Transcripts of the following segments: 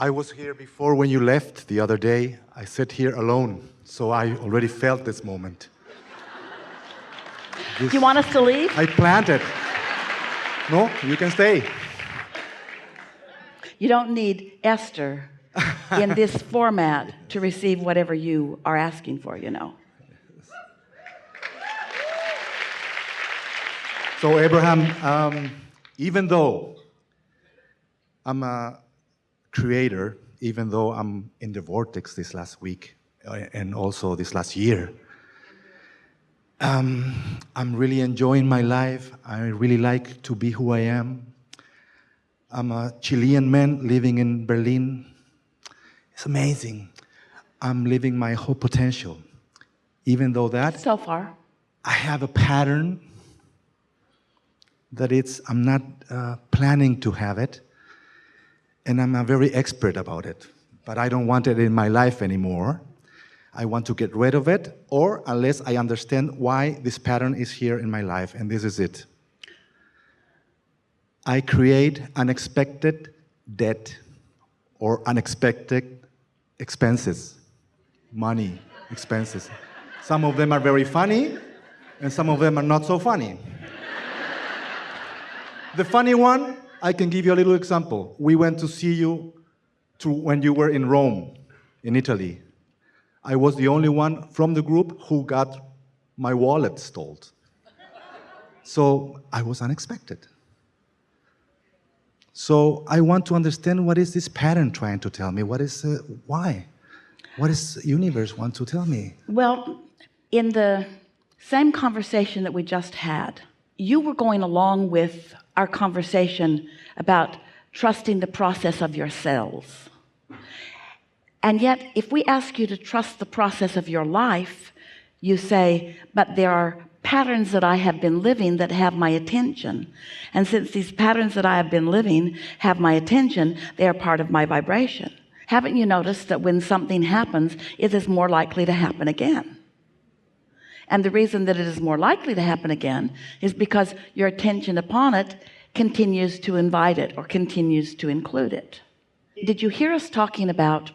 I was here before when you left the other day. I sat here alone, so I already felt this moment. Do you want us to leave? I planned it. No, you can stay. You don't need Esther in this format to receive whatever you are asking for, you know. So Abraham, even though I'm a creator, even though I'm in the vortex this last week and also this last year, I'm really enjoying my life. I really like to be who I am. I'm a Chilean man living in Berlin. It's amazing. I'm living my whole potential. Even though that, So far. I have a pattern that I'm not planning to have it, and I'm a very expert about it. But I don't want it in my life anymore. I want to get rid of it, or unless I understand why this pattern is here in my life, and this is it. I create unexpected debt or unexpected expenses, money expenses. Some of them are very funny, and some of them are not so funny. The funny one, I can give you a little example. We went to see you when you were in Rome, in Italy. I was the only one from the group who got my wallet stolen. So I was unexpected. So I want to understand, what is this pattern trying to tell me? Why? What does the universe want to tell me? Well, in the same conversation that we just had, you were going along with our conversation about trusting the process of your cells. And yet, if we ask you to trust the process of your life, you say, but there are patterns that I have been living that have my attention. And since these patterns that I have been living have my attention, they are part of my vibration. Haven't you noticed that when something happens, it is more likely to happen again? And the reason that it is more likely to happen again is because your attention upon it continues to invite it or continues to include it. Did you hear us talking about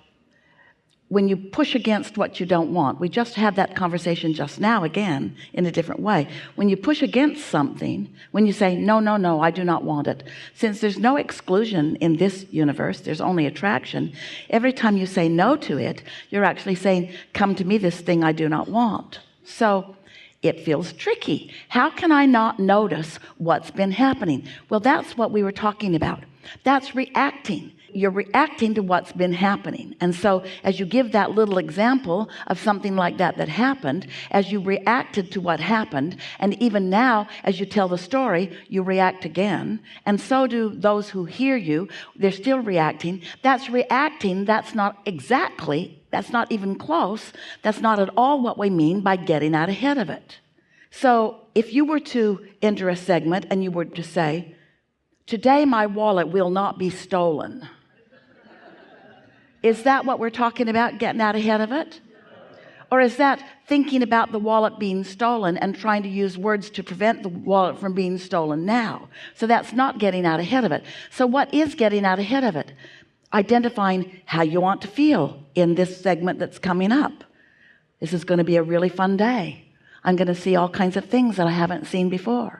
when you push against what you don't want? We just had that conversation just now, again, in a different way. When you push against something, when you say, no, no, no, I do not want it. Since there's no exclusion in this universe, there's only attraction. Every time you say no to it, you're actually saying, come to me, this thing I do not want. So it feels tricky. How can I not notice what's been happening? Well, that's what we were talking about. That's reacting. You're reacting to what's been happening. And so as you give that little example of something like that happened, as you reacted to what happened, and even now as you tell the story, you react again, and so do those who hear you. They're still reacting. That's reacting. That's not even close. That's not at all what we mean by getting out ahead of it. So if you were to enter a segment and you were to say, today my wallet will not be stolen. Is that what we're talking about, getting out ahead of it? Or is that thinking about the wallet being stolen and trying to use words to prevent the wallet from being stolen now? So that's not getting out ahead of it. So what is getting out ahead of it? Identifying how you want to feel in this segment that's coming up. This is going to be a really fun day. I'm going to see all kinds of things that I haven't seen before.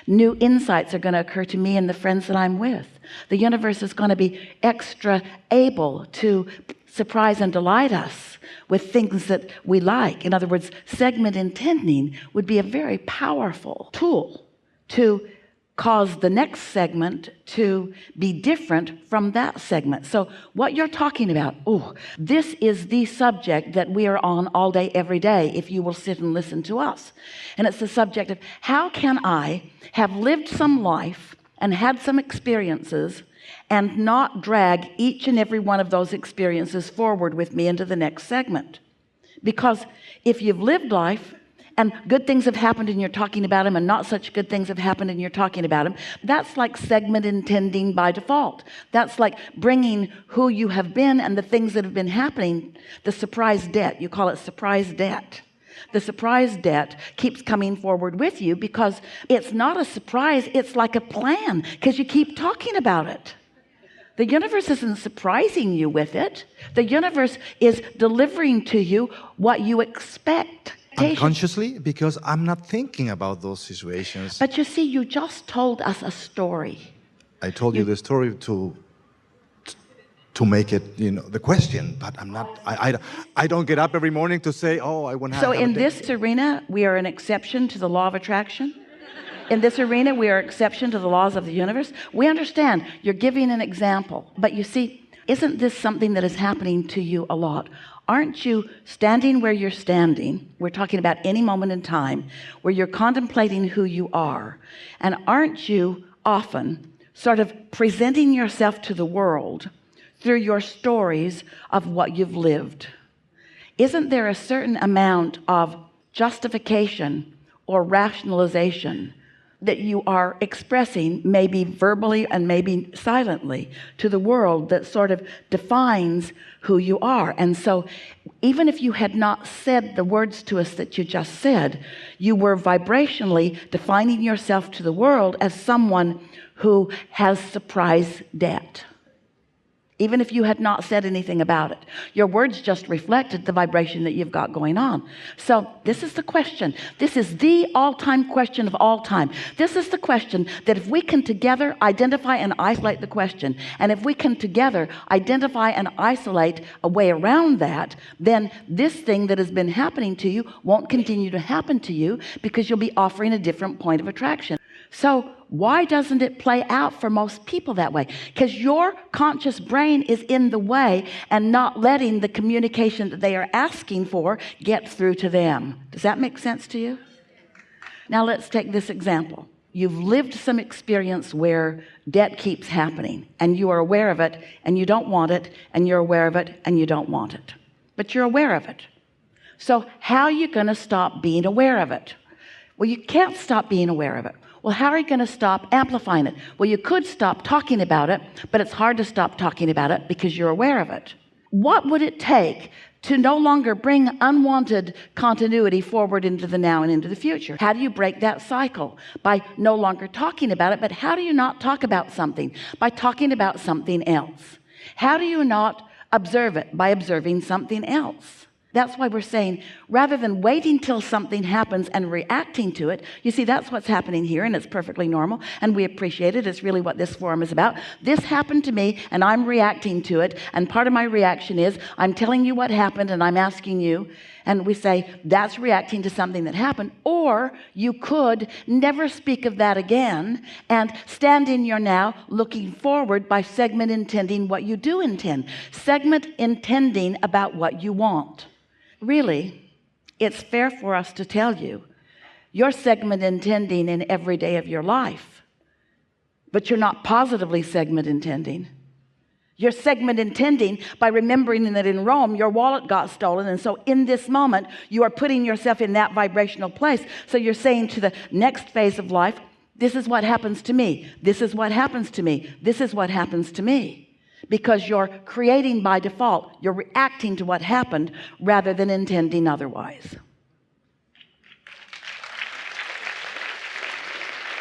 New insights are going to occur to me and the friends that I'm with. The universe is going to be extra able to surprise and delight us with things that we like. In other words, segment intending would be a very powerful tool to cause the next segment to be different from that segment. So what you're talking about, this is the subject that we are on all day, every day, if you will sit and listen to us. And it's the subject of, how can I have lived some life and had some experiences and not drag each and every one of those experiences forward with me into the next segment? Because if you've lived life and good things have happened and you're talking about them, and not such good things have happened and you're talking about them, that's like segment intending by default. That's like bringing who you have been and the things that have been happening, the surprise debt. You call it surprise debt. The surprise debt keeps coming forward with you because it's not a surprise, it's like a plan, because you keep talking about it. The universe isn't surprising you with it. The universe is delivering to you what you expect. Unconsciously, because I'm not thinking about those situations. But you see, you just told us a story. I told you the story to make it, the question, but I'm not, I don't get up every morning to say, oh, I want to have So in a this arena, we are an exception to the law of attraction. In this arena, we are exception to the laws of the universe. We understand you're giving an example, but you see, isn't this something that is happening to you a lot? Aren't you standing where you're standing? We're talking about any moment in time where you're contemplating who you are. And aren't you often sort of presenting yourself to the world through your stories of what you've lived? Isn't there a certain amount of justification or rationalization that you are expressing, maybe verbally and maybe silently, to the world that sort of defines who you are? And so even if you had not said the words to us that you just said, you were vibrationally defining yourself to the world as someone who has surprise debt. Even if you had not said anything about it, your words just reflected the vibration that you've got going on. So this is the question. This is the all-time question of all time. This is the question that if we can together identify and isolate the question, and if we can together identify and isolate a way around that, then this thing that has been happening to you won't continue to happen to you, because you'll be offering a different point of attraction. So why doesn't it play out for most people that way? Because your conscious brain is in the way and not letting the communication that they are asking for get through to them. Does that make sense to you? Now let's take this example. You've lived some experience where debt keeps happening, and you are aware of it, and you don't want it, and you're aware of it, and you don't want it. But you're aware of it. So how are you going to stop being aware of it? Well, you can't stop being aware of it. Well, how are you going to stop amplifying it? Well, you could stop talking about it, but it's hard to stop talking about it because you're aware of it. What would it take to no longer bring unwanted continuity forward into the now and into the future? How do you break that cycle? By no longer talking about it. But how do you not talk about something? By talking about something else. How do you not observe it? By observing something else. That's why we're saying, rather than waiting till something happens and reacting to it, you see, that's what's happening here, and it's perfectly normal, and we appreciate it. It's really what this forum is about. This happened to me, and I'm reacting to it, and part of my reaction is I'm telling you what happened, and I'm asking you, and we say, that's reacting to something that happened. Or you could never speak of that again and stand in your now, looking forward by segment intending what you do intend. Segment intending about what you want. Really, it's fair for us to tell you, you're segment intending in every day of your life, but you're not positively segment intending. You're segment intending by remembering that in Rome, your wallet got stolen. And so in this moment, you are putting yourself in that vibrational place. So you're saying to the next phase of life, this is what happens to me. This is what happens to me. This is what happens to me. Because you're creating by default. You're reacting to what happened rather than intending otherwise.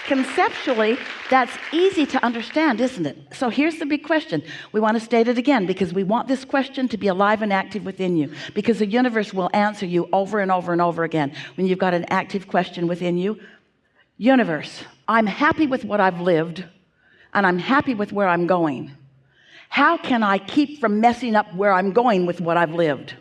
Conceptually, that's easy to understand, isn't it? So here's the big question. We want to state it again because we want this question to be alive and active within you, because the universe will answer you over and over and over again when you've got an active question within you. Universe, I'm happy with what I've lived, and I'm happy with where I'm going. How can I keep from messing up where I'm going with what I've lived?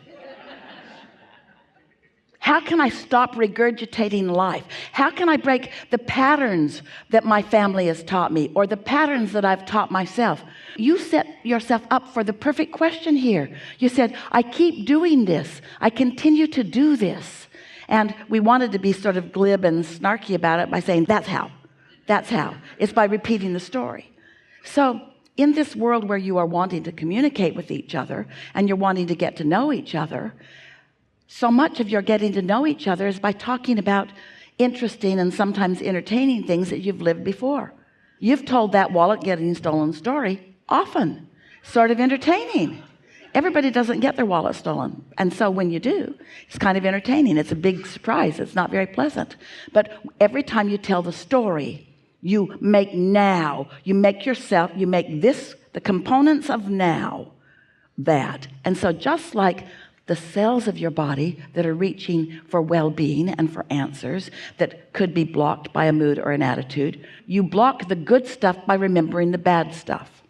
How can I stop regurgitating life? How can I break the patterns that my family has taught me or the patterns that I've taught myself? You set yourself up for the perfect question here. You said, I keep doing this. I continue to do this. And we wanted to be sort of glib and snarky about it by saying, that's how. That's how. It's by repeating the story. So in this world where you are wanting to communicate with each other and you're wanting to get to know each other, so much of your getting to know each other is by talking about interesting and sometimes entertaining things that you've lived before. You've told that wallet getting stolen story often, sort of entertaining. Everybody doesn't get their wallet stolen. And so when you do, it's kind of entertaining. It's a big surprise. It's not very pleasant. But every time you tell the story, you make this The components of now, that. And so just like the cells of your body that are reaching for well-being and for answers that could be blocked by a mood or an attitude, you block the good stuff by remembering the bad stuff.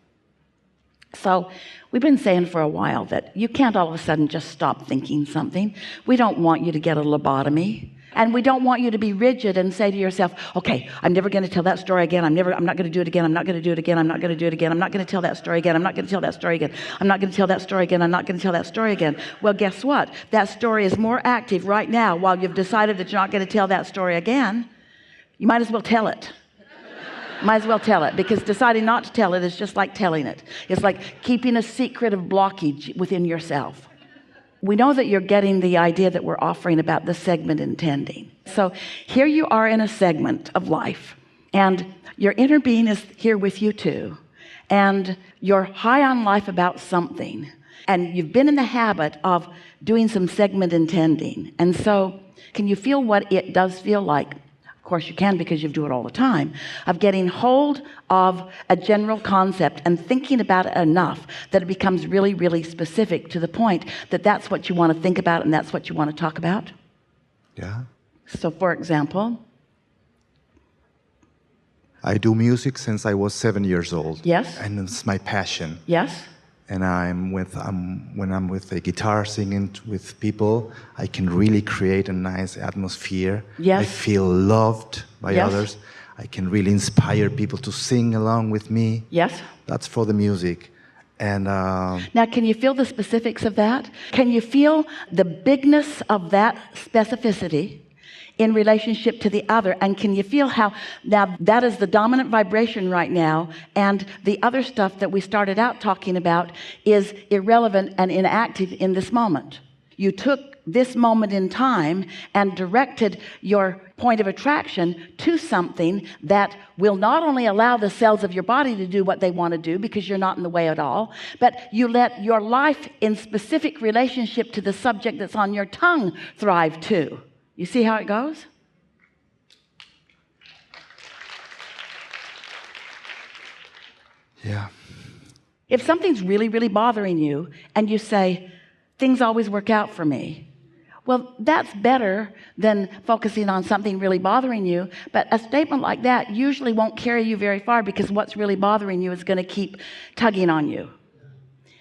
So we've been saying for a while that you can't all of a sudden just stop thinking something. We don't want you to get a lobotomy. And we don't want you to be rigid and say to yourself, okay, I'm never going to tell that story again. I'm not going to do it again. I'm not going to do it again. I'm not going to do it again. I'm not going to tell that story again. I'm not going to tell that story again. I'm not going to tell that story again. I'm not going to tell that story again. Well, guess what? That story is more active right now while you've decided that you're not going to tell that story again. You might as well tell it. Might as well tell it, because deciding not to tell it is just like telling it. It's like keeping a secret of blockage within yourself. We know that you're getting the idea that we're offering about the segment intending. So here you are in a segment of life, and your inner being is here with you too, and you're high on life about something, and you've been in the habit of doing some segment intending. And so can you feel what it does feel like? Of course you can, because you do it all the time, of getting hold of a general concept and thinking about it enough that it becomes really, really specific to the point that that's what you want to think about and that's what you want to talk about? Yeah. So for example, I do music since I was 7 years old. Yes. And it's my passion. yes, And when I'm with a guitar singing with people, I can really create a nice atmosphere. Yes. I feel loved by Yes. others. I can really inspire people to sing along with me. yes. That's for the music. And Now, can you feel the specifics of that? Can you feel the bigness of that specificity in relationship to the other? And can you feel how now that is the dominant vibration right now, and the other stuff that we started out talking about is irrelevant and inactive in this moment? You took this moment in time and directed your point of attraction to something that will not only allow the cells of your body to do what they want to do, because you're not in the way at all, but you let your life in specific relationship to the subject that's on your tongue thrive too. You see how it goes? yeah. If something's really, really bothering you and you say, things always work out for me, well, that's better than focusing on something really bothering you. But a statement like that usually won't carry you very far, because what's really bothering you is going to keep tugging on you.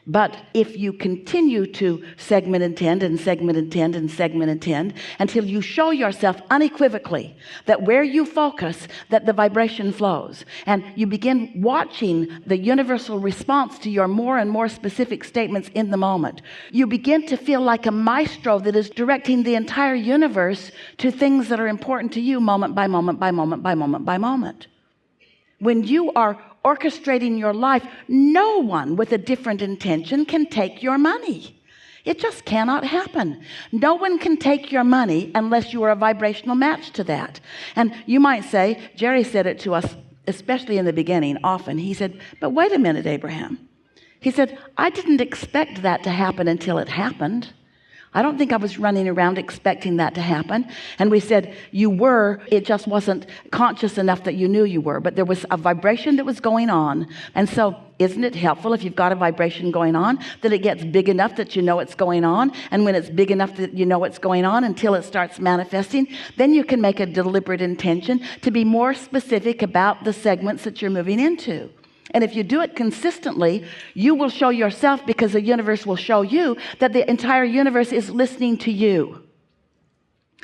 But if you continue to segment intend and segment intend and segment intend until you show yourself unequivocally that where you focus, that the vibration flows, and you begin watching the universal response to your more and more specific statements in the moment, you begin to feel like a maestro that is directing the entire universe to things that are important to you moment by moment by moment by moment by moment. When you are orchestrating your life, no one with a different intention can take your money. It just cannot happen. No one can take your money unless you are a vibrational match to that. And you might say, Jerry said it to us, especially in the beginning, often. He said, but wait a minute, Abraham. He said, I didn't expect that to happen until it happened. I don't think I was running around expecting that to happen. And we said, you were, it just wasn't conscious enough that you knew you were, but there was a vibration that was going on. And so isn't it helpful if you've got a vibration going on that it gets big enough that you know it's going on? And when it's big enough that you know it's going on until it starts manifesting, then you can make a deliberate intention to be more specific about the segments that you're moving into. And if you do it consistently, you will show yourself, because the universe will show you, that the entire universe is listening to you.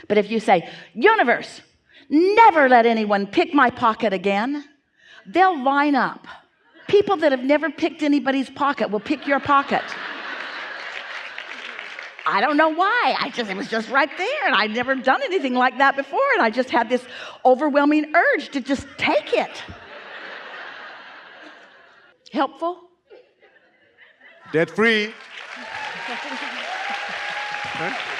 But if you say, universe, never let anyone pick my pocket again, they'll line up. People that have never picked anybody's pocket will pick your pocket. I don't know why. It was just right there, and I'd never done anything like that before, and I just had this overwhelming urge to just take it. Helpful? Debt free. Huh?